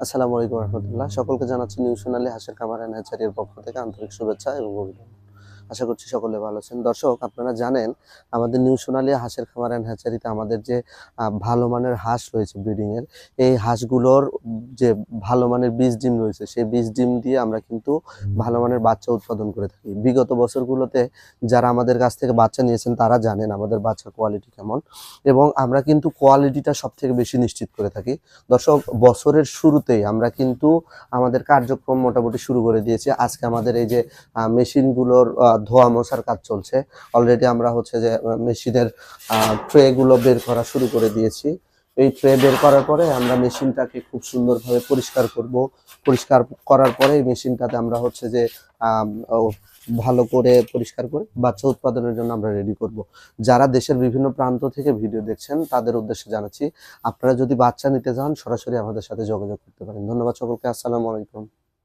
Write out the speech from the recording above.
আসসালামু আলাইকুম রহমতুল্লাহ। সকলকে জানাচ্ছি নিউ সোনালী হাঁসের খামার অ্যান্ড হ্যাচারির পক্ষ থেকে আন্তরিক শুভেচ্ছা এবং অভিনন্দন। আশা করছি সকলে ভালো আছেন। দর্শক, আপনারা জানেন আমাদের নিউ সোনালী হাঁসের খামার অ্যান্ড হ্যাচারিতে আমাদের যে ভালো মানের হাঁস রয়েছে ব্রিডিংয়ের, এই হাঁসগুলোর যে ভালো মানের বীজ ডিম রয়েছে, সেই বীজ ডিম দিয়ে আমরা কিন্তু ভালো মানের বাচ্চা উৎপাদন করে থাকি। বিগত বছরগুলোতে যারা আমাদের কাছ থেকে বাচ্চা নিয়েছেন তারা জানেন আমাদের বাচ্চার কোয়ালিটি কেমন, এবং আমরা কিন্তু কোয়ালিটিটা সব থেকে বেশি নিশ্চিত করে থাকি। দর্শক, বছরের শুরুতেই আমরা কিন্তু আমাদের কার্যক্রম মোটামুটি শুরু করে দিয়েছি। আজকে আমাদের এই যে মেশিনগুলোর ধোয়া মোছার কাজ চলছে। অলরেডি আমরা হচ্ছে যে মেশিনের ট্রেগুলো বের করা শুরু করে দিয়েছি। এই ট্রে বের করার পরে আমরা মেশিনটাকে খুব সুন্দরভাবে পরিষ্কার করব। পরিষ্কার করার পরে এই মেশিনটাতে আমরা হচ্ছে যে ভালো করে পরিষ্কার করে বাচ্চা উৎপাদনের জন্য আমরা রেডি করব। যারা দেশের বিভিন্ন প্রান্ত থেকে ভিডিও দেখছেন তাদের উদ্দেশ্যে জানাচ্ছি, আপনারা যদি বাচ্চা নিতে চান সরাসরি আমাদের সাথে যোগাযোগ করতে পারেন। ধন্যবাদ সকলকে। আসসালামু আলাইকুম।